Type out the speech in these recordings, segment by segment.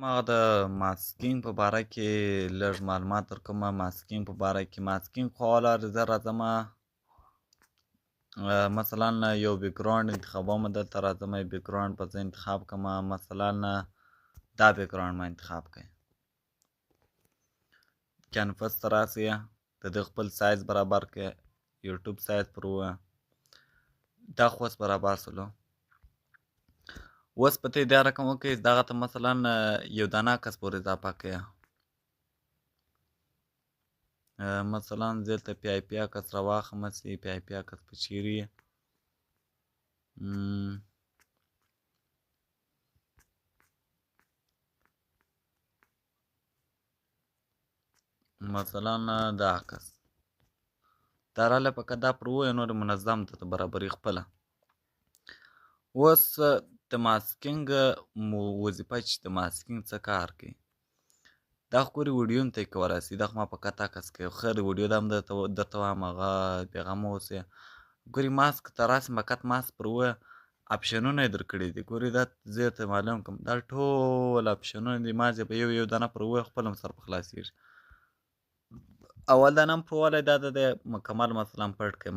ما د ماسکینګ په باره کې لږ معلومات درکومه. ماسکینګ په باره کې ماسکینګ خو اول زه راځمه مثلا یو بیکګراوند انتخابومه، دلته راځمه یو بیکګراوند به زه انتخاب کړمه. مثلا دا بیکګراوند ما انتخاب کړی. کینفس ته راسئ، د ده خپل سایز برابر کړئ، یوټیوب سایز پر ووایه. دا خو اوس برابر شولو. اوس په ته دا رقم وکړئ، دغه ته مثلا یو دانه عکس پورې اضافه کړئ. مثلا زه دلته پی آی پي عکس راواخلمه چې پی آی پي عکس په چیرې یې. مثلا دا عکس دا راله فقط دا پر ووایه، نور منظم درته برابري خپله. اوس د ماسکینګ وظیفه چې د ماسکینګ څه کار کوي، دا خو ګورې ویډیو هم ته یې کولی شي. دا خو ما فقط عکس کوي، خیر ویډیو دا هم درته وایم هغه بېغمه اوسئ. ګورې ماسک ته راسئ، فقط ماسک پر ووایه، اپشنونه یې درکړي دي. ګورې دا زه درته معلوم کړم، دا ټول اپشنونه دي. ما چې په یو یو دانه پر ووایه خپله هم سر په خلاصېږي. اول دانه هم پر ووهلئ، دا د مکمل مثلا پټ کړئ.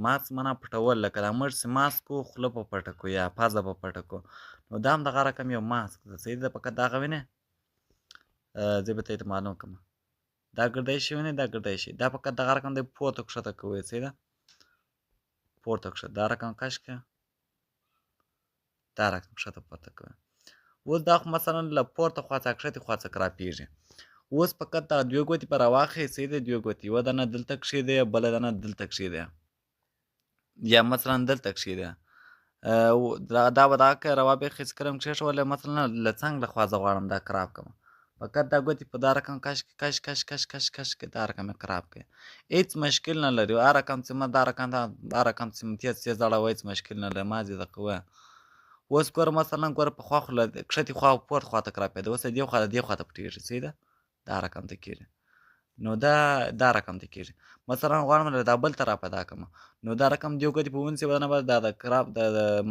ماسک معنا پټول، لکه دا موږ چې ماسک و خوله په پټه کړو یا پزه په پټه کړو، نو دا هم دغه رقم یو ماسک ده. صحیح ده، فقط دغه وینې زه به ته معلوم کړم. دا ګردی شي وینې، دا ګردی شي، دا فقط دغه رقم دی پورته کښته کوئ. صحیح ده، پورته کښته دا رقم کش کړه، دا رقم کښته پورته کوئ. اوس دا خو مثلا له پورته خوا څخه کښتې خوا څخه راپېږي. اوس فقط دغه دوې ګوتې به راواخلئ. صحیح ده، دوې ګوتې، یوه دانه دلته کښېږدئ، بله دانه دلته کښېږدئ، یا مثلا دلته کښېږدئ. دا به دغه کوئ، راوبیخئ چې کله هم کښېښولئ، مثلا له څنګ له خوا زه غواړم دا کراب کړم، فقط دا ګوتې په دا رقم کش کش کش کش کش کش کړئ، دا رقم یې کراب کړئ. هېڅ مشکل نه لري. هر رقم چې ما دا رقم چې تیز تیز اړوئ، هېڅ مشکل نه لري. ما دې درته ووایه. اوس ګوره مثلا ګوره پخوا خو له کښتې خوا پورته خوا ته کراپېده، اوس له دې خوا له دې خوا ته پټېږي. صحیح ده، دا رقم ته کېږي. نو دا رقم ته کېږي. مثلا غواړم له دا بل ته را پیدا کړم، نو دا رقم دې ګوتې په ونیسئ، یوه دانه به دا د کراب د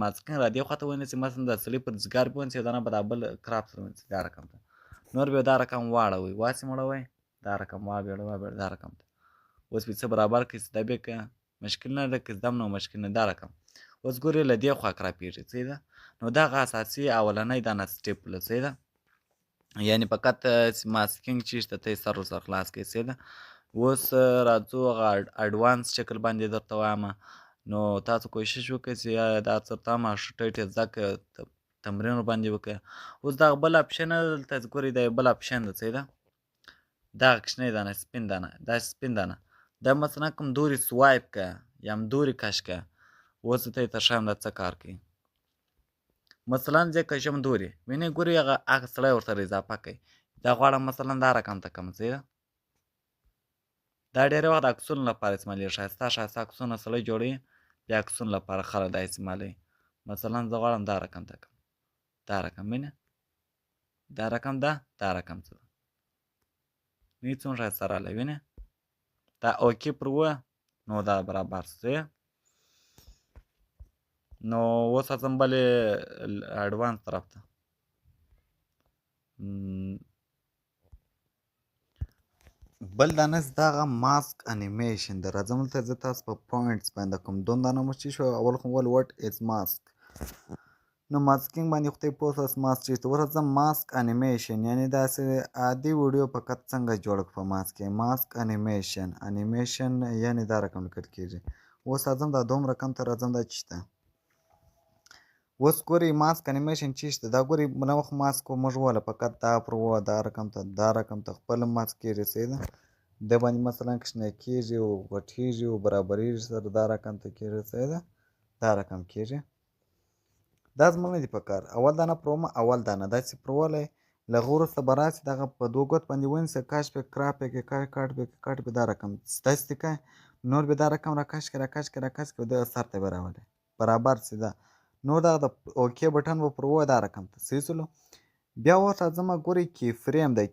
ماسکینګ را دې خوا ته ونیسئ، مثلا د سړي پر ځګر به ونیسئ، یوه دانه به دا بل کراب سره ونیسئ، دا رقم ته. نور بیا دا رقم واړوئ، واسې مړوئ، دا رقم وابېړئ دا رقم ته. اوس به څه برابر کړئ، سیده بیا کړئ، مشکل نه ده، که زدم نو مشکل نه، دا رقم. اوس ګورئ له دې خوا کراپېږي. صحیح ده، نو دغه اساسي اولنی دانه سټیپ ده. صحیح ده، یعنې فقط ماسکینګ چې شته ته یې سر ورسره خلاص کړئ. صحیح ده. اوس راځو هغه اډوانس شکل باندې درته وایم. نو تاسو کوشش وکړئ چې دا څرته هم ښه ټیټ یې زده کړئ، تمرین ورباندې وکړئ. اوس دغه بل اپشن دلته ګورئ، دا یو بل اپشن ده. صحیح ده، دغه کوچنۍ دانه سپین دانه، دا سپین دانه دا مثلا کوم دورې سوایپ کړه یا هم دورې کش کړه. اوس ته یې ترښیم دا څه کار کوي. مثلا زه کشم دورې، وینې ګورئ هغه سړی ورسره اضافه کوي. دا غواړم مثلا دا رقم ته کړم. صحیح ده، دا ډېری وخت د عکسونو لپاره استعمالېږي. ښایسته ښایسته عکسونه سړی جوړوي، بیا عکسونو لپاره خلک دا استعمالوي. مثلا زه غواړم دا رقم ته کړم، دا رقم وینې، دا رقم ده، دا رقم څه ده، وینې څومره ښایسته راغلی. وینې دا اوکې پر ووایه، نو دا برابر شو. نو اوس ځم بلې اډوانس طرف ته. بل دانه چې دغه ماسک انیمیشن ده، راځم دلته زه تاسو په پوینټس باندې کوم دوه دانه مو چې شو. اول خو ول وټ از ماسک، نو ماسکینګ باندې خو ته یې پوه شوست ماسک چې ته. اوس راځم ماسک انیمیشن، یعنې داسې عادي ویډیو فقط څنګه جوړه کړو په ماسک کې. ماسک انیمیشن یعنې دا رقم لیکل کېږي. اوس راځم دا دوم رقم ته راځم، دا چې شته. اوس ګورئ ماسک انیمیشن چې شته، دا ګورئ نو خو ماسک موږ ووهله، فقط دا پر ووهه، دا رقم ته، دا رقم ته خپل ماسک کېږي. صحیح ده، د باندې مثلا کوچنی کېږي او غټېږي او برابرېږي سره، دا رقم ته کېږي. صحیح ده، دا رقم کېږي. دا زموږ نه دي په کار. اول دانه پر ووهمه، اول دانه داسې پر ووهلی، له هغه وروسته به راسې دغه په دوه ګوت باندې ونیسئ، کش پې کراپ پې کټ پې دا رقم داسې دې کړئ. نور بیا دا رقم راکش کړئ راکش کړئ، دغه سر ته به راولئ، برابر شي دا. نور دغه د اوکې بټن به پر ووهئ، دا رقم ته. صحیح شولو. بیا اوس راځم ګورئ کی فریم ده،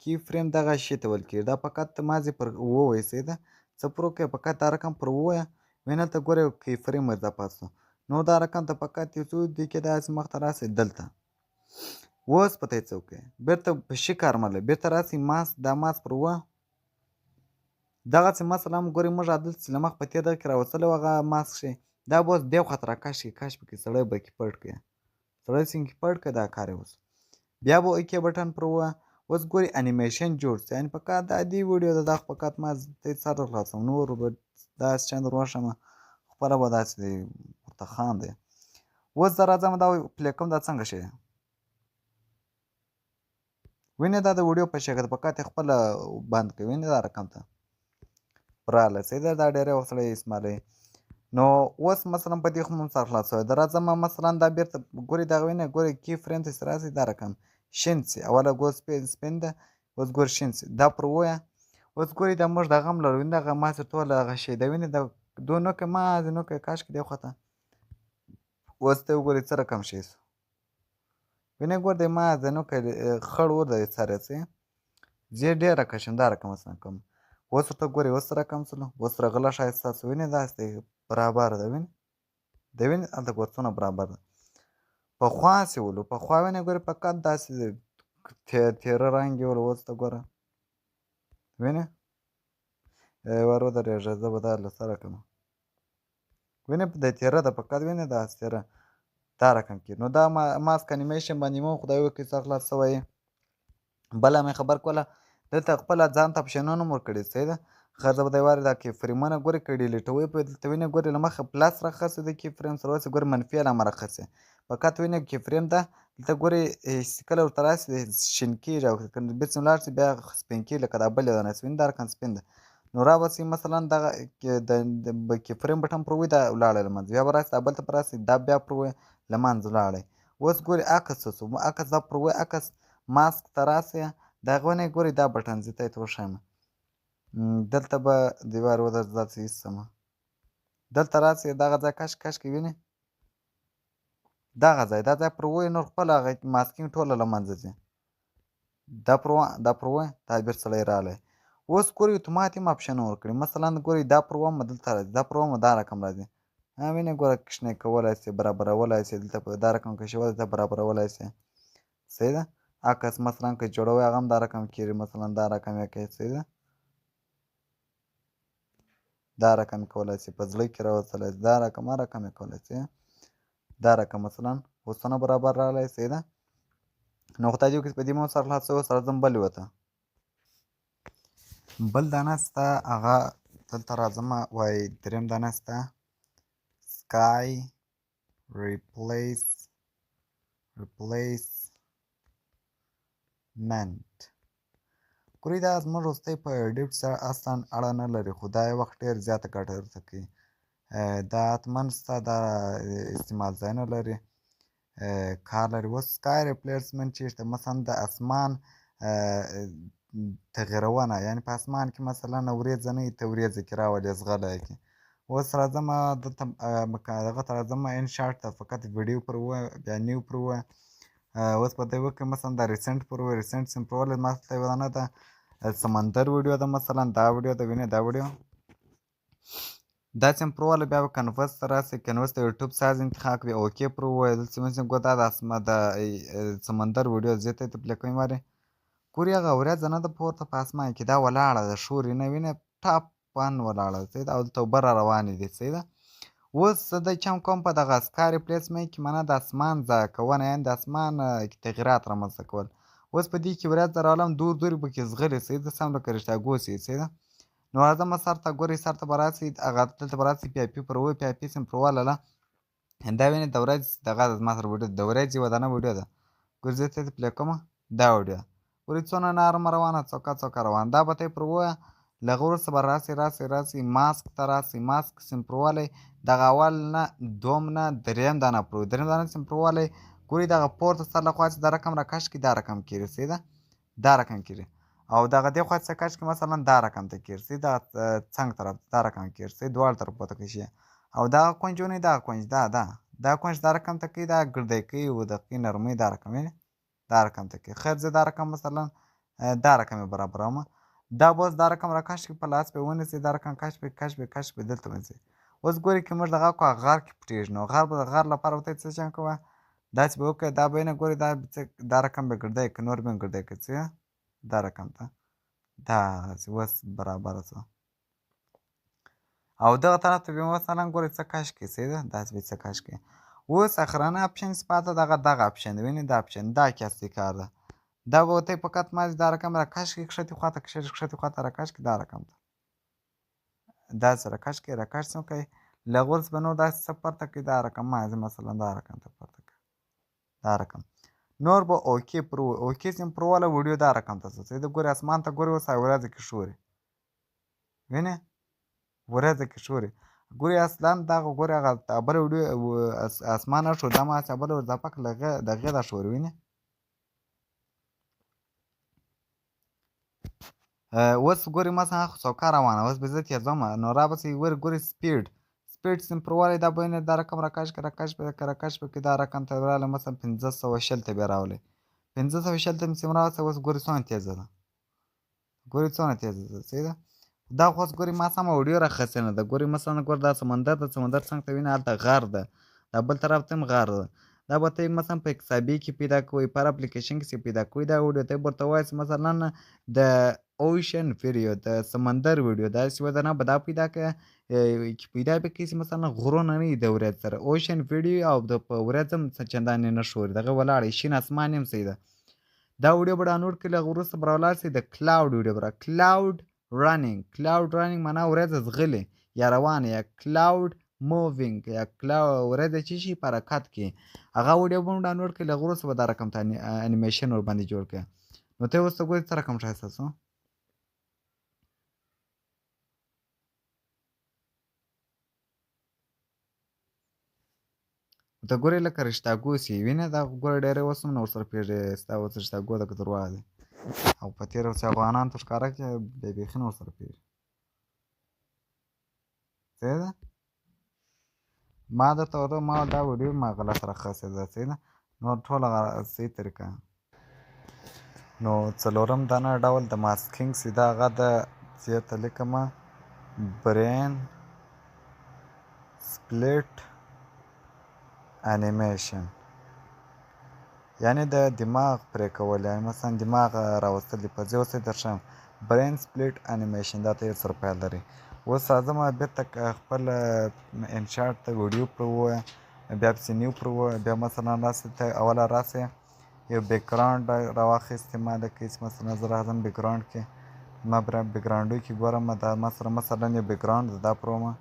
کی فریم دغه شي ته ویل کېږي. دا فقط مازې پر ووهئ. صحیح ده، څه پر وکړئ، فقط دا رقم پر ووهئ، وینې هلته ګورئ کی فریم اضافه شو. نو دا رقم ته فقط یو څو دقیقې داسې مخته راسئ دلته. اوس په ته څه وکړئ بېرته په شي کارمله بېرته راسئ ماسک دا ماسک پر دغسې مثلا ګورئ موږ عدل چې له مخ په تېر دغه کې راوستلی و هغه ماسک شی دا به اوس دې خواته راکش کړي سړی به کې پټ کړي سړی څنګه پټ کړي دا کار یې اوس بیا به اوکې بټن پر اوس ګورئ انیمیشن جوړ شي یعنې فقط د عادي ویډیو ده دا فقط ما ته سر خلاصوم نور به داسې شیان در وښیم خپله به داسې ورته خاندئ اوس زه راځم دا پلی کوم دا څنګه شی دی وینې دا د ویډیو په شکل فقط یې خپله بند کوي وینې دا رقم ته راغله صحیح ده دا ډېری وخت سړی استعمالوي نو اوس مثلا په دې خو مو سر خلاص شوی د راځم مثلا دا بیرته ګورئ دغه وینې ګورئ کی فریم ته چې راسئ دا رقم شین شي اوله ګور سپین ده اوس ګور شین شي دا پر ووایه اوس ګورئ دا موږ دغه هم لرو وینې دغه ماسې ټوله هغه شی ده وینې د دو نه کوي مازې نه کوي کاشکې دې خواته اوس ته وګورئ څه رقم شی شو وینې ګور دی مازې نه کوي خړ ور دی سر یې زه ډېره کشم دا رقم مثلا کوم اوس ورته ګورئ اوس څه رقم شولو اوس رغله ښایسته شو وینې داسې دی برابر ده وینې د وینې هلته ګور څونه برابر ده پخوا هسې ولو پخوا وینې ګورې فقط داسې تیره رنګ یې ولو اوس ته ګوره وینې ور ودرېږه زه به دا له سره کړم وینې د تیره ده فقط وینې داسې تیره دا رقم کې نو دا ماسک انیمیشن باندې مو خدای وکړي څه خلاص شوی بله مې خبر کوله دلته خپله ځان ته اپشنونه هم ورکړي صحیح ده ښځه به دی وارې دا کې فریمونه ګورې که ډیلیټوئ په دلته وینې ګورې له مخه پلس راخڅې د کې فریم سره اوسې ګورې منفي علامه راخڅې فقط وینې کې فریم ده دلته ګورې کله ورته راسي شین کېږي او بیرته ولاړ شي بیا سپین کېږي لکه دا بل یو دانه وینې دا رقم سپین ده نو رابسي مثلا دغه د کې فریم بټن پر وي دا ولاړی له منځه بیا به راسي دا بل ته به راسي دا بیا پر وي له منځه ولاړی اوس ګورې عکس څه شو عکس دا پر وي عکس ماسک ته راسي د هغه ونه ګورئ دا بټن زه ته یې وښیم دلته به دیوار ودرځي داسې ایستمه دلته راسئ دغه ځای کش کې وینې دغه ځای دا ځای پر ووایي نور خپله هغه ماسکینګ ټوله له منځه ځي دا پر ووایي دا بېرته سړی راغلی اوس ګورئ اتومات هم اپشنونه ورکړي مثلا ګورئ دا پر ووم دلته راځي دا پر ووم دا رقم راځي وینې ګوره کوچنی کولی شي برابرولی شي دلته دا رقم کشولی دلته برابرولی شي صحیح ده عکس مثلا که جوړوئ هغه هم دا رقم کېږي مثلا دا رقم یې کوي صحیح ده دا رقم کولی شي په زړه کې راوستلی شي دا رقم هر رقم یې کولی شي دا رقم مثلا اوسونه برابر راغلی صحیح ده نو خدای دې وکړي په دې مو سره خلاص شوی اوس راځم بل یوه ته بل دانه سته هغه دلته راځم وایي درېیم دانه سته سکای ریپلیسمنټ ګورئ دا زموږ وروستی په ایډیټ سره اصلا اړه نه لري خو دا یو وخت ډېر زیاته ګټه درته کوي دا حتما ستا دا استعمال ځای نه لري کار لري اوس سکای ریپلیسمنټ چېرته مثلا د اسمان تغیرونه یعنې په اسمان کې مثلا وریځه نه وي ته وریځه کې راولې زغلی کې اوس راځم دلته دغه ته راځم ان شاټ ته فقط ویډیو پر ووایه بیا نیو پر ووایه اوس به دی وکړئ مثلا دا ریسنټ پر ووایه ریسنټ سمپلولی ما ته یوه دانه ده سمندر ویډیو ده مثلا دا ویډیو ده وینې دا ویډیو دا سمپلولی بیا به کنوس ته راسئ کنوس ته یوټیوب سایز انتخاب کړئ اوکې پر ووایه دلته مثلا ګوره دا د سمندر ویډیو زه ته یې ته پلی کوم وارې ګورې هغه وریځه نه ده پورته په اسمان کې دا ولاړه ده شورې نه وینې ټاپن ولاړه ده صحیح ده او دلته اوبه را روانې دي صحیح ده اوس زه د چم کوم په دغه سکای ریپلیسمنټ کې معنا د اسمان ضایع کونه یعنې د اسمان تغیرات رامنځته کول اوس په دې کې وریځ راولم دور دور به کې ځغلي صحیح ده سم لکه رښتیا ګوسې صحیح ده نو راځم سر ته ګورئ سر ته به راسئ هغه دلته به راسئ پی آی پي پر ووایي پی آی پي سم پر ووهله دا وینې د ورځ دغه زما سره ویډیو د ورځ یوه دانه ویډیو ده ګورې زه ته یې پلی کومه دا ویډیو ګورئ څونه نرمه روانه څوکه روانه دا به ته یې پر ووایه له هغه وروسته به راسئ ماسک ته راسئ ماسک سمپروالی دغه اول نه دوم نه درېیم دانه پر ووایي درېیم دانه سمپروالی ګورئ دغه پورته سر له خوا چې دا رقم راکش کړي دا رقم کېږي صحیح ده دا رقم کېږي او دغه دې خوا چې کش کړي مثلا دا رقم ته کېږي صحیح دا څنګ طرف دا رقم کېږي صحیح دواړو طرفو ته کشي او دغه کونج ونیئ دغه کونج دا کونج دا رقم ته کوي دا ګردی کوي و د کوي نرمۍ دا رقم وینې دا رقم ته کوي خیر زه دا رقم مثلا دا رقم یې برابرومه دا به اوس دا رقم راکش کړي په لاس پې ونیسئ دا رقم کش پې دلته ونیسئ اوس ګورئ که موږ دغه کړو غر کې پټېږي نو غر لپاره ورته څه شی کوه داسې به وکړئ دا به نه ګورئ دا رقم به ګرځئ که نور به ګرځئ که څه دا رقم ته دغسې اوس برابره شوه او دغه طرف ته بیا مثلا ګورئ څه کش کړئ صحیح ده داسې به څه کش کړئ اوس اخرانه اپشن پاته دغه اپشن دی وینې دا اپشن دا کې اصلي کار ده دا به ورته فقط مازې دا رقم راکش کړئ کښتې خواته کښتې خواته راکش کړئ دا رقم ته داسې راکش کړئ راکش څه کوئ له هغه وروسته به نور داسې څه پورته کړئ دا رقم مازې مثلا دا رقم ته پورته کړئ دا رقم نور به اوکې پر اوکې سیم پر وله ویډیو دا رقم ته څه د ګورې اسمان ته ګورې اوس ورځې کې شوري وینې ورځې کې شوري ګورې اصلا دغه ګورې هغه بله ویډیو اسمان نه شو دا ما هسې بله اضافه کړه د هغې دا شوري وینې اوس ګورې مثلا څوکه روانه اوس به زه تېزوم نو رابسې ګورې سپیډ سیم پر والی دا به دا رقم راکش کړه راکش به کې دا رقم ته راغلی مثلا 520 ته بیا راغلی 520 ته مې سیم راوسته اوس ګورې څومره تېزه ده ګورې څومره تېزه ده صحیح ده دا خو اوس ګورې ما سمه ویډیو راخیستې نه ده ګورې مثلا ګوره دا سمندر د سمندر څنګ ته وینې هلته غر ده دا بل طرف ته هم غر ده دا به ته مثلا په حسابي کې پیدا کوئ پر اپلیکیشن کې پیدا کوئ دا ویډیو ته ورته وایاست مثلا د اوشن ویډیو د سمندر ویډیو داسې ودانه به دا پیدا کړه پیدا به کړي مثلا غرونه نه وي د ورځ سره اوشن ویډیو او د په ورځ هم چندانې نه ښوري دغه ولاړ شین اسمان هم صحیح ده دا ویډیو به ډاونلوډ کړئ له هغه وروسته به راولاړ شئ د کلاود ویډیو به کلاود رننګ معنا ورځ ځغلې یا روانه یا کلاود مووینګ یا ورځ چې شي په حرکت کې هغه ویډیو به هم ډاونلوډ کړئ له هغه وروسته به دا رقم ته انیمیشن ورباندې جوړ کړئ نو ته اوس ته ګورې څه رقم ښایسته شو ته ګورې لکه رشتاګو سي وینې دا ګوره ډېری اوس هم نه ورسره پوهېږي ستا اوس رشتاګو ده که درواغ دی او په تېره اوس افغانانو ته ښکاره کړي بیا بیخي نه ورسره پوهېږي صحیح ده ما درته وده ما دا ویډیو ما غلط راخیستې ده صحیح ده نو ټوله صحیح طریقه نو څلورم دانه ډول د ماسکینګ سي دا هغه د چې ته لیکمه برین سپلیټ انیمیشن یعنی د دماغ پرې کول یعنی مثلا دماغ راوستل دي په ځای اوس یې درښیم برین سپلیټ انیمیشن دا ته یې سره پیل لري اوس راځم بېرته خپل انشاټ ته ویډیو پر ووایه بیا پسې نیو پر ووایه بیا مثلا راسې ته اوله راسې یو بیکګراونډ راواخیستې ما د کیس مثلا زه راځم بیکګراونډ کې ما بیکګراونډو کې ګورم دا ما سره مثلا یو بیکګراونډ دا پرومه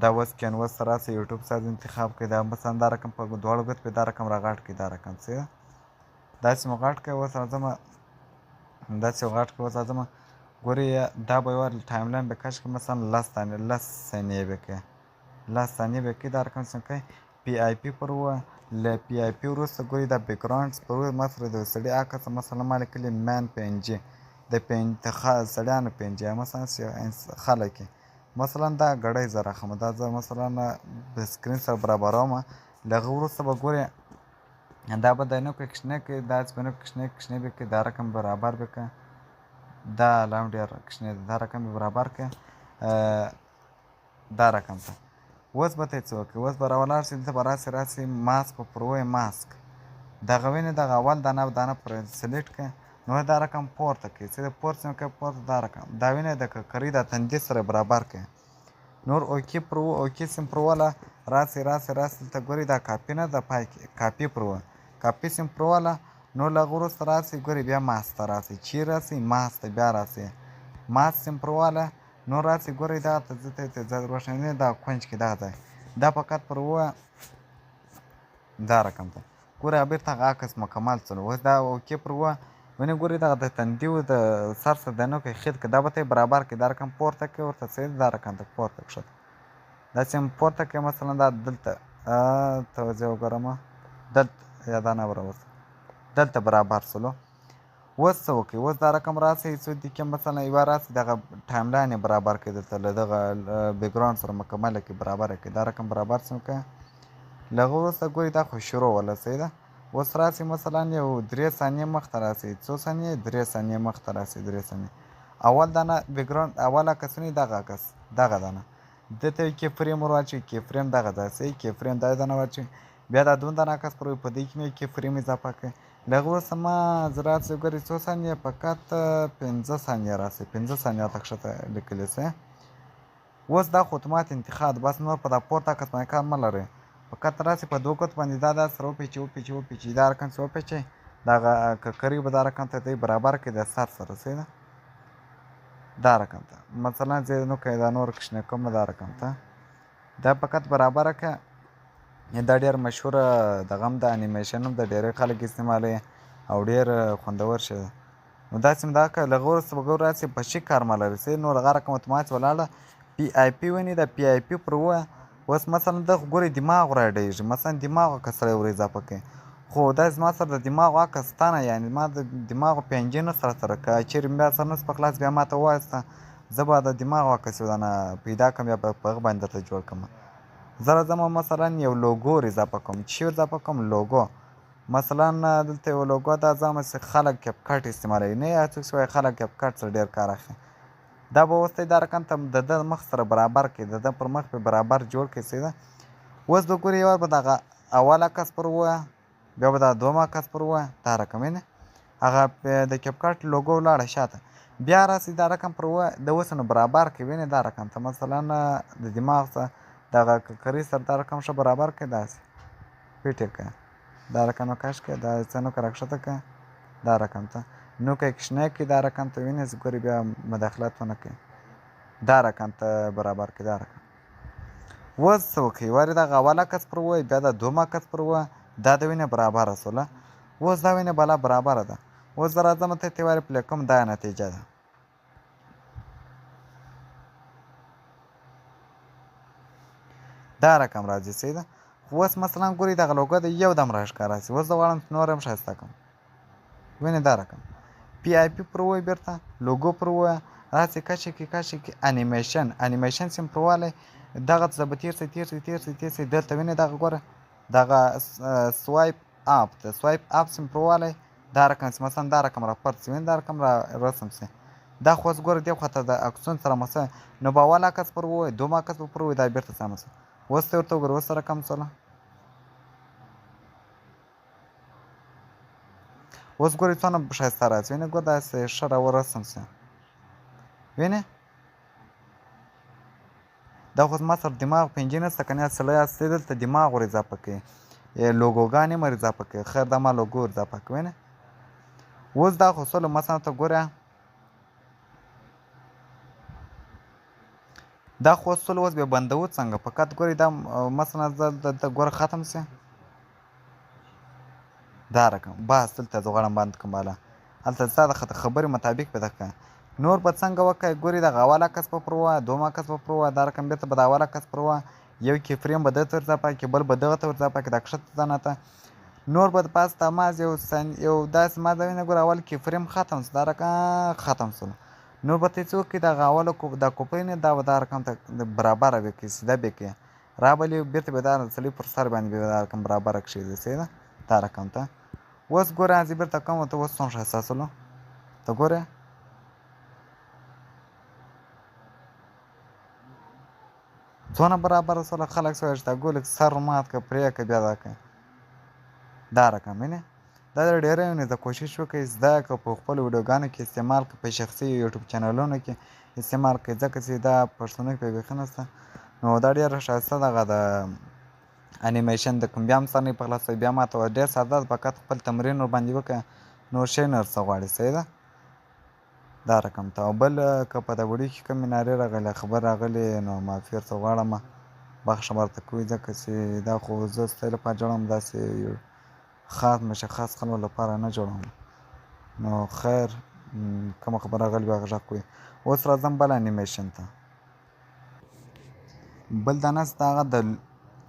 دا اوس کینوس ته راسئ یوټیوب سایز انتخاب کړئ دا مثلا دا رقم په دواړو ګوتو پې دا رقم راغټ کړئ دا رقم څه داسې مو غټ کړئ اوس راځم داسې غټ کړئ اوس راځم ګورئ دا به یوه ټایم لاین به کش کړئ مثلا 10 ثانیې به کړئ 10 ثانیې به کړئ دا رقم څنګه کوئ پی آی پي پر ووایه له پی آی پي وروسته ګورئ دا بیکګراونډز پر ووایه ما سره د سړي عکس مثلا ما لیکلي مین پی ان جي د سړیانو پی ان جي مثلا خلک مثلا دا ګړی زه راخم دا زه مثلا د سکرین سره برابروم له هغه وروسته به ګورې دا به د نوکه کښنی کړي داسې به نوکه کښنی به کړي دا رقم برابر به کړه دا لا هم ډېر کښنی دی دا رقم به برابر کړه دا رقم ته اوس به ته یې څه وکړې اوس به راولاړ شي دلته به راسې ماسک به پر ووایې ماسک دغه وینې دغه اول دانه پر سلیکټ کړه نو دا رقم پورته کړئ چې د پورته څنګه کوئ پورته دا رقم دا وینې د ککرۍ د تندي سره برابر کړئ نور اوکې سیم پر وله راسئ دلته ګورئ دا کاپي نه ده پای کې کاپي پر وله کاپي سیم پر وله نور له هغه وروسته راسئ ګورئ بیا ماسک ته راسئ چیرې راسئ ماسک ته بیا راسئ ماسک سیم پر وله نور راسئ ګورئ دغه ته زه روښانوي دا کونج کې دغه ځای دا فقط پر ووایه دا رقم ته ګورئ بېرته هغه عکس مکمل څلو اوس دا اوکې پر ووایه ونې ګورئ دغه د تندي د سر سره د نوکه خید کړه دا به ته یې برابر کړي دا رقم پورته کړئ ورته صحیح دا رقم ته پورته کښته داسې هم پورته کړئ مثلا دا دلته توجه وګورم دلته یا دا نه راوسته دلته برابر شولو اوس څه وکړئ اوس دا رقم راسئ څو دقیقې مثلا یوه راسئ دغه ټایم لاین یې برابر کړئ دلته له دغه بیکګراونډ سره مکمله کړئ برابره کړئ دا رقم برابر څه وکړه له هغه وروسته ګورئ دا خو شروع وله صحیح ده اوس راسئ مثلا یو 3 ثانیې مخته راسئ څو ثانیې 3 ثانیې مخته راسئ 3 ثانیې اول دانه بیکګراونډ اول عکسونه دغه عکس دغه دانه دته کې فریم ور واچوئ کې فریم دغه ځای صحیح کې فریم دا دانه واچوئ بیا دا دوه دانه عکس پر وایي په دې کې مې کې فریم اضافه کړئ له هغه وروسته ما زراعت صاحب ګورې څو ثانیې فقط 15 ثانیې راسي 15 ثانیې راته ښکته لیکلي څه اوس دا خو اتومات انتخاب بس نور په دا پورته عکس باندې کار مه لرئ فقط راسي په دوه ګوتو باندې دا داسې سره وپیچئ دا رقم چې وپیچئ دغه ککرۍ به دا رقم ته دی برابر کړئ د سر سره صحیح ده دا رقم ته مثلا زه نو که دا نور کشنه کوم دا رقم ته دا فقط برابره کړه دا ډېر مشهوره دغه هم د انیمیشن هم د ډېری خلک استعمالوي او ډېر خوندور شی ده نو داسې هم دا که له هغه وروسته به ګورو راسي په شي کار مه لري صحیح نو هغه رقم اتومات ولاړه پی آی پي ونی د پی آی پي پر ووایه اوس مثلا دغه ګورئ دماغ راډیږي مثلا دماغ عکس سره ور اضافه کوي خو دا زما سره د دماغ عکس شته نه یعنې ما د دماغ پنجې نه سره که چیرې بیا سر نس په خلاص بیا ماته ووایسته زه به د دماغ عکس یو دانه پیدا کړم بیا به په هغه باندې درته جوړ کړم زه راځم مثلا یو لوګو اضافه کوم چې اضافه کوم لوګو مثلا دلته یو لوګو دا ځم چې خلک کپ کټ استعمالوي نه یا څوک چې وایي خلک کپ کټ سره ډېر کار اخلي دا به اوس دا رقم ته د ده مخ سره برابر کړي د ده پر مخ پې برابر جوړ کړي صحیح ده اوس به ګورې یو به دغه اول عکس پر ووایه بیا به دا دوم عکس پر ووایه دا رقم وینې هغه د کپ کټ لوګو ولاړه شاته بیا راسي دا رقم پر ووایه د اوس نو برابر کړي وینې دا رقم ته مثلا د دماغ څخه دغه ککرۍ سره دا رقم ښه برابر کړئ داسې فټ یې کړه دا رقم نو کش کړه دا څه نو که راښکته کړه دا رقم ته نو که یې کشنی کړي دا رقم ته وینې ګورې بیا مداخلت ونه کوي دا رقم ته برابر کړي دا رقم اوس څه وکړئ وارې دغه اول عکس پر ووایي بیا د دوم عکس پر ووایه دا د وینې برابره شوله اوس دا وینې بالا برابره ده اوس زه راځم ته یې وارې پلی کوم دا نتیجه ده دا رقم راځي صحیح ده خو اوس مثلا ګورئ دغه لوګو د یو دم راښکاره شي اوس زه غواړم نور هم ښایسته کړم وینې دا رقم پی آی پي پر ووایي بېرته لوګو پر ووایه راسي کشې کې انیمیشن سیم پر والی دغه څه به تېر شئ دلته وینې دغه ګوره دغه سوایپ اپ د سوایپ اپ سیم پر والی دا رقم چې مثلا دا رقم را پرت شي وینې دا رقم را رسم شي دا خو اوس ګوره دې خواته د عکسونو سره مسه نو به اول عکس پر ووایي دوم عکس به پر ووایي دا بېرته سمه شوه اوس ته ورته وګوره اوس رقم شوله اوس ګورئ څونه ښایسته راځي وینې ګوره داسې ښه راورسم شي وینې دا خو زما سره دماغ پنجې نشته که نه سړی هستې دلته دماغ ور اضافه کوي لوګوګانې ور اضافه کوي خیر دا ما لوګو ور اضافه کوي وینې اوس دا خو سولو مثلا ته ګوره دا خو سولو اوس بیا بندوو څنګه فقط ګورئ دا مثلا زه دلته ګوره ختم شي دا رقم بس دلته زه غواړم بند کړم بالا هلته ستا د خبرې مطابق به ده کړه نور به څنګه وکړئ ګورئ دغه اول عکس به پر ووایه دوم عکس به پر ووایه دا رقم بېرته به د اول عکس پر ووایه یو کې فریم به دغه ته ور اضافه کړي بل به دغه ته ور اضافه کړي دا کښته ځانه ته نور به پاس د ماز یو داسې ما د وینې ګوره اول کې فریم ختم شو دا رقم ختم شو نور به ته یې څه وکړي دغه اوله دا کوپۍ نه دا به دا رقم ته برابره به کړي سیده به کړي رابلې بېرته به دا سړي پر سر باندې به دا رقم برابره کښېږدي صحیح ده دا رقم ته اوس ګوره زه بېرته کوم ته اوس څومره ښایسته شولو ته ګوره څونه برابره شوله خلک څه وایي چې دا ګولک سر مات کړه پرې کړه بیا دا کړه دا رقم وینې دا ډېری ونې زه کوشش وکړئ زده کړه په خپلو ویډیوګانو کې استعمال کړه په شخصي یوټیوب چینلونو کې استعمال کړئ ځکه چې دا پښتنو کې بیخي نشته نو دا ډېره ښایسته دغه د انیمیشن د کوم بیا هم سر نه په خلاصوي بیا ماته وایي ډېر ساده ده فقط خپل تمرین ورباندې وکړه نور شی نه ورڅه غواړي صحیح ده دا رقم ته او بل که په د ویډیو کې کومې نارې راغلې خبر راغلې نو معافي ورته غواړم بخښه به ورته کوئ ځکه چې دا خو زه ستاسې لپاره جوړوم داسې یو خاص مشخص خلکو لپاره نه جوړوم نو خیر کومه خبره راغلې بیا غږ کوئ اوس راځم بل انیمیشن ته بل دانه چې د هغه د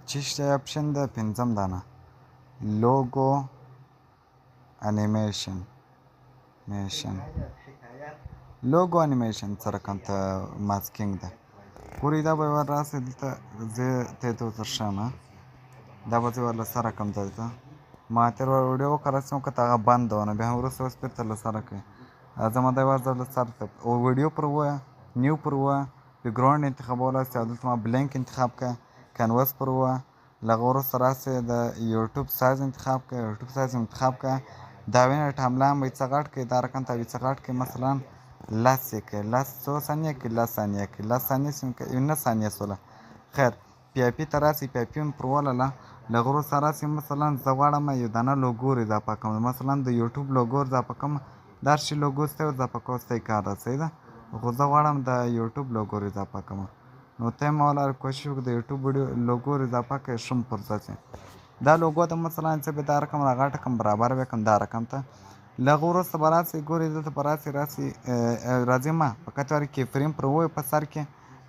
چې شی اپشن ده پنځم دانه لوګو انیمیشن لوګو انیمیشن څه رقم ته ماسکینګ ده ګورئ دا به یې ور راسئ دلته زه ته یې درښیم دا به زه ورله سره کړم دلته ما تېر ویډیو وکړه رسم وکړه هغه بند و نو بیا هم وروسته اوس بېرته له سره کړئ زه ما دا یو ځل له سره او ویډیو پر ووایه نیو پر ووایه بیکګراونډ انتخابولی شئ او دلته ما بلینک انتخاب کړه کینوس پر ووایه له هغه وروسته راسې د یوټیوب سایز انتخاب کړئ. یوټیوب سایز انتخاب کړه، دا وینه ټایملاین به یې څه غټ کړئ، دا رقم ته به یې څه غټ کړئ، مثلا 10 یې کړئ، 10 څو ثانیې کړئ، 10 ثانیې کړئ، 10 ثانیې سیم کړئ، 9 ثانیې شوله. خیر پی آی پي ته راسئ، پی آی پي مې پر وولله، له هغه وروسته راسئ مثلا زه غواړم یو دانه لوګو ور اضافه کړم، مثلا د یوټیوب لوګو ور اضافه کړم، دا هر شي لوګو سته اضافه کول ستاسې کار ده، صحیح ده. خو زه غواړم د یوټیوب لوګو ور اضافه کړم، نو ته یې مولا کوشش وکړه د یوټیوب ویډیو لوګو ور اضافه کړئ، ښه مو فرصت شي. دا لوګو ته مثلا زه به دا رقم راغټه کړم، برابر به کړم دا رقم ته. له هغه وروسته به راسئ، ګورئ دلته به راسئ راځئ ما فقط ورکړئ کې فریم پر ووایه په سر کې،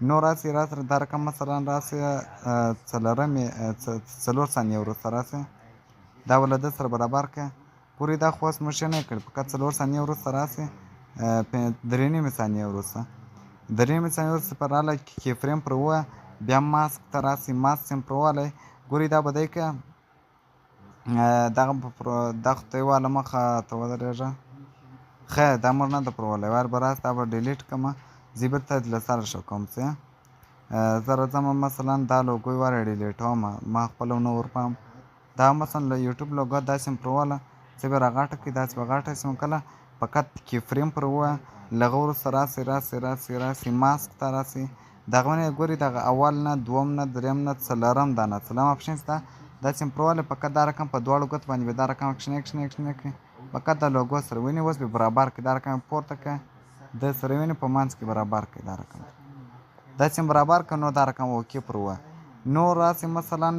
نو راسئ دا رقم مثلا راسئ څلور ثانیې وروسته راسئ، دا به له ده سره برابر کړه. ګورئ دا خو اوس موږ ښه نه یې کړي، فقط څلور ثانیې وروسته راسئ، درې نیمې ثانیې وروسته، درې نیمې ثانیې وروسته به راغله کې فریم پر ووایه، بیا ماسک ته راسئ، ماسک سیم پر ووهلئ. ګورئ دا به دی که دغه دغه ته یې ووهله مخه ته ودرېږه، خیر دا موږ نه ده پر وهلی، وار به راسي دا به ډیلیټ کړمه، زه یې بېرته له سره ښه کوم څه زه راځم مثلا دا لوګو یې ور ډیلیټومه، ما خپله ونه ورپام، دا مثلا له یوټیوب لوګو داسې مې پر ووهله، څه به یې راغټه کړي، داسې به غټه شي کله فقط کې فریم پر ووایه. له هغه وروسته راسئ ماسک ته راسئ، دغه ونه ګورئ دغه اول نه، دوم نه، درېیم نه، څلورم دانه، څلورم اپشن شته، داسې مې پر ووهلئ، فقط دا رقم په دواړو ګوتو باندې به دا رقم کښېنئ کړئ، فقط د لوګو سره وینئ، اوس به برابر کړئ، دا رقم یې پورته کړه، د سره وینئ په منځ کې برابر کړئ دا رقم، داسې مې برابر کړه، نو دا رقم اوکې پر ووایه. نو راسئ مثلا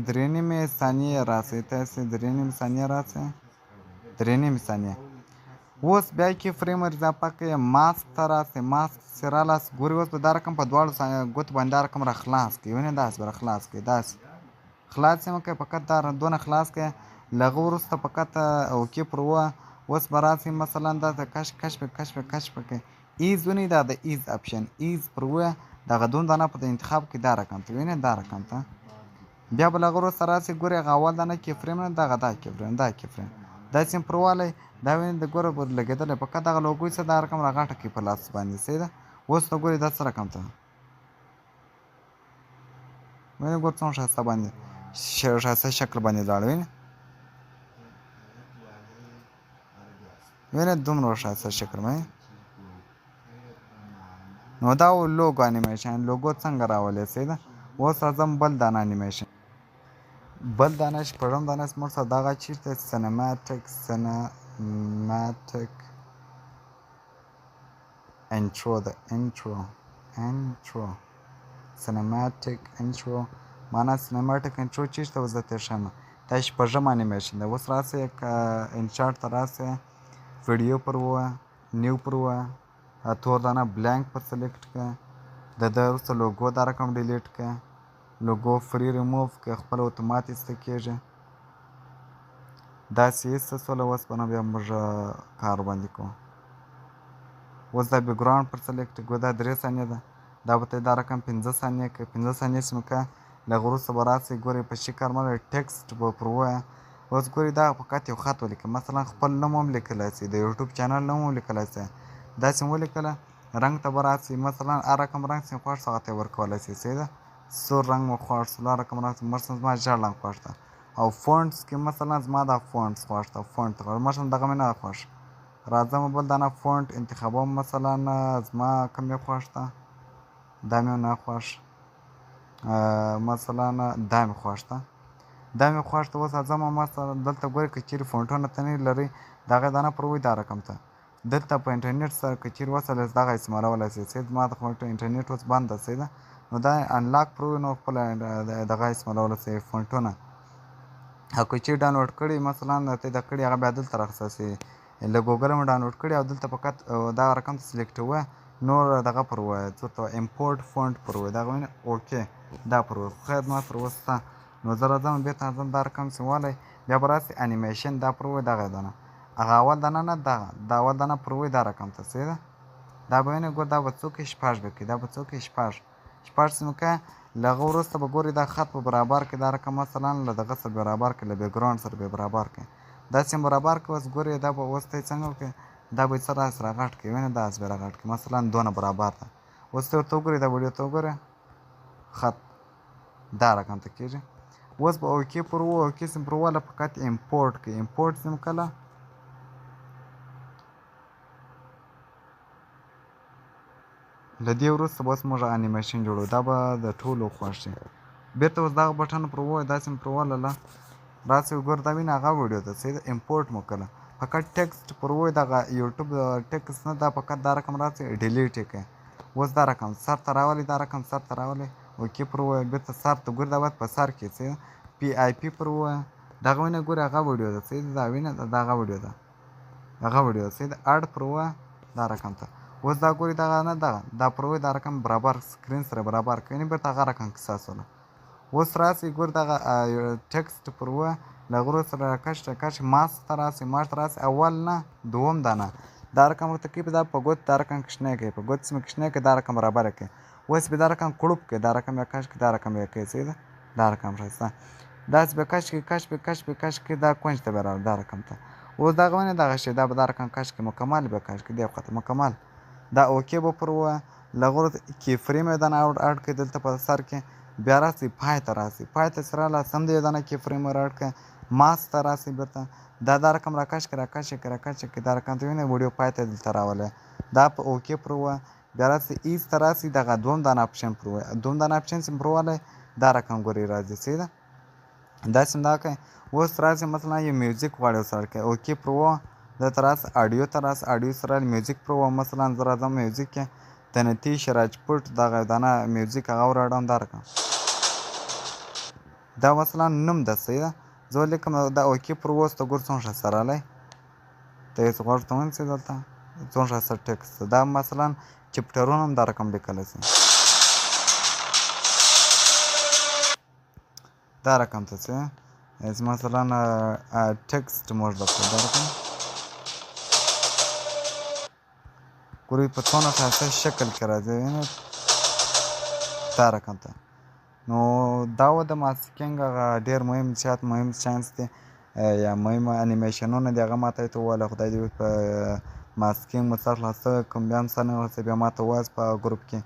درې نیمې ثانیې راسئ، تاسې درې نیمې ثانیې راسئ، درې نیمې ثانیې. اوس بیا کې فریم ور اضافه کړئ، ماسک ته راسئ، ماسک چې رالاست ګورئ اوس به دا رقم په دواړو ګوتو باندې دا رقم را خلاص کړئ، وینئ داسې به را خلاص کړئ، داسې خلاص یې مه کوئ، فقط دا دونه خلاص کړئ. له هغه وروسته فقط اوکې پر ووهه. اوس به راسئ مثلا دا د کشف کړئ، ایز ونیئ، دا د ایز اپشن ایز پر ووهه، دغه دوه دانه په انتخاب کړئ، دا رقم ته وینئ دا رقم ته، بیا به له هغه وروسته راسئ ګورئ هغه اول دانه کې فریم نه دغه دا کې فریم داسې مې پر ووهلئ، دا وینئ د ګوره به لګېدلی، فقط دغه لوګو څه دا رقم راغټه کړئ په لاس باندې، صحیح ده. اوس نو ګورئ دا څه رقم ته وینئ، ګوره څومره ښایسته باندې ښایسته شکل باندې لاړ، وینئ دومره ښایسته شکل باندې. نو دا و لوګو انیمیشن، لوګو څنګه راولئ، صحیح ده. اوس راځم بل دانه انیمیشن، بل دانه شپږم دانه زموږ سره دغه چېرته سینماټیک انټرو ده، سینماټیک انټرو معنا سینماټیک انټرو چېرته وه زه ترې ښیم، دا شپږم انیمیشن ده. اوس راسئ انشاټ ته راسئ، ویډیو پر ووهه، نیو پر ووهه، تور دانه بلانک پر سلیکټ کړه، د ده وروسته لوګو دا رقم ډیلیټ کړه، لوګو فری ریموف کړه، خپله اتومات ایسته کېږي، داسې ایسته شوله. اوس به نه بیا موږ کار باندې کوو. اوس دا بیکګراونډ پر سلیکټ کړو، دا 3 ثانیې ده، دا به ته دا رقم 5 ثانیې کړه، 5 ثانیې چې مې کړه، له هغه وروسته به راسئ ګورئ په شکر باندې ټکسټ به پر ووایه. اوس ګورئ دا فقط یو خط ولیکئ، مثلا خپل نوم هم لیکلی شئ، د یوټیوب چینل نوم هم لیکلی شئ، داسې مو ولیکله. رنګ ته به راسئ، مثلا هر رقم رنګ چې خوښ شو هغه ته یې ورکولی شئ، صحیح ده. سور رنګ مو خوښ شو، هر رقم رنګ مثلا زما ژیړ رنګ خوښ ده، او فونټس کې مثلا زما دا فونټس خوښ ده، فونټ مثلا دغه مې نه ده خوښ، راځم بل دانه فونټ انتخابوم، مثلا زما کوم یې خوښ ده، دا مې نه خوښ، مثلا دا مې خوښ ده، اوس راځم مثلا دلته ګورئ که چیرې فونټونه ته نه لرئ د هغې دانه پر ووایئ دا رقم ته، دلته په انټرنیټ سره که چیرې وصل یاست دغه استعمالولی شئ، صحیح زما د انټرنیټ اوس بند ده، صحیح ده. نو دا انلاک پر ووایئ، نو خپله دغه استعمالولی شئ فونټونه، او که چیرې ډاونلوډ کړي مثلا ته یې دا کړي هغه بیا دلته راخیستلی شئ، له ګوګله مې ډاونلوډ کړي او دلته فقط دغه رقم ته سلیکټوه، نور دغه پر ووایه څه ورته وایي امپورټ فونټ پر ووایه، دغه وینئ اوکې دا پر ووایه، خیر زما سره اوس شته. نو زه راځم بېرته راځم دا رقم چې ووهلی، بیا به راسئ انیمیشن دا پر ووایئ، دغه دانه هغه اول دانه نه دغه دا اول دانه پر ووایئ دا رقم ته، صحیح ده. دا به وینئ ګوره دا به څو کړئ 6 به کړئ، دا به څو کړئ 6 چې مې کړه، له هغه وروسته به ګورئ دا خط به برابر کړئ، دا رقم مثلا له دغه سره برابر کړئ، له بیکګراونډ سره به برابر کړئ، داسې برابر کړئ. اوس ګورئ دا به اوس ته یې څنګه وکړئ، دا به یې څه داسې راغټ کړئ، وینئ داسې به یې راغټ کړئ، مثلا دونه برابر ده. اوس ته ورته وګورئ دا ویډیو ته وګوره خط دا رقم ته کېږي. اوس به اوکې پر اوکې سیم پر والا فقط امپورټ کوي. امپورټ سیم کله له دې وروسته به اوس موږ انیمیشن جوړو. دا به د ټولو خوښ شي. بېرته اوس دغه بټن پر ووایو دا سیم پر ووهلله راسئ وګورو دا وینې هغه ویډیو ده صحیح ده. امپورټ مو کړه فقط ټکسټ پر ووایو دغه یوټیوب ټکسټ نه دا فقط دا رقم راسئ ډیلیټ یې کړئ. اوس دا رقم سر ته راولئ دا رقم سر ته راولئ اوکې پر ووایو بېرته سر ته ګورئ دا باید په سر کې صحیح ده. پی آی پي پر ووایه دغه وینې ګورئ هغه ویډیو ده صحیح ده. دا وینې دا هغه ویډیو ده صحیح ده. اډ پر ووایه دا رقم ته. اوس دا ګورئ دغه نه دغه دا پر ووایو دا رقم برابر سکرین سره برابر کړئ یعنې بېرته هغه رقم کیسه شوله. اوس راسئ ګورئ دغه ټکسټ پر ووایه له غرو سره راکش ماسک ته راسئ ماش ته راسئ اول نه دوم دانه دا رقم ورته کوي دا په ګوت دا رقم کشنی کوي په ګوت سمې کشنی کوي دا رقم برابره کوي. اوس به دا رقم کړوپ کوي دا رقم یا کش کوي دا رقم یا کوي صحیح ده. دا رقم ښایسته داسې به کش کوي دا کونج ته به راوړي دا رقم ته. اوس دغه ونې دغه شی دا به دا رقم کش کوي مکمل به کش کوي دی خواته مکمل دا اوکې به پر ووایه له غرو کې فریم یې دانه اډ کړئ دلته په سر کې. بیا راسئ پای ته راسئ پای ته چې راغله سم د یو دانه کې فریم ور اډ کړئ ماسک ته راسئ بېرته دا رقم راکش کړئ دا رقم ته وینئ ویډیو پای ته دلته راولئ دا په اوکې پر ووایه. بیا راسئ ایز ته راسئ دغه دوم دانه اپشن پر ووایه دوم دانه اپشن سیم پر ووهلئ دا رقم ګورئ راځي صحیح ده. دا سیم دا کړئ. اوس راسئ مثلا یو میوزیک غواړئ ورسره کړئ اوکې پر ووایه دلته راسئ اډیو ته راسئ اډیو سره میوزیک پر ووایه مثلا زه راځم میوزیک کې د نتیش راجپوټ دغه دانه میوزیک هغه وراړم دا رقم دا مثلا نوم ده صحیح ده. زه ولیکم دا اوکې پر اوس ته ګور څومره ښایسته راغلی ته یې غوږ ته ونیسئ دلته څومره ښایسته ټکسټ ده. دا مثلا چپټرونه هم دا رقم لیکلی شي دا رقم ته صحیح مثلا ټکسټ موږ درکړو دا رقم ګورئ په څومره ښایسته شکل کې راځي دا رقم ته. نو دا و د ماسکینګ هغه ډېر مهم زیات مهم چانس دی یا مهم انیمیشنونه دي هغه ماته یې وویله خدای دې په ماسکینګ مو سر خلاص شوی کوم بیا هم سر نه خلاصوي بیا ماته ووایاست په ګروپ کې.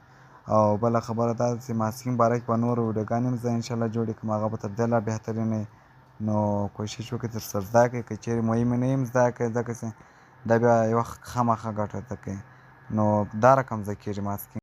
او بله خبره دا ده چې ماسکینګ باره کې به نورې ویډیوګانې هم زه انشاءالله جوړې کړم هغه به تر دې لا بهترینې نو کوشش وکړئ تر سره زده کړئ که چیرې مهمې نه یم زده کړئ ځکه چې دا بیا یو وخت خامخا ګټه ده کوي نو دا رقم زده کېږي ماسکینګ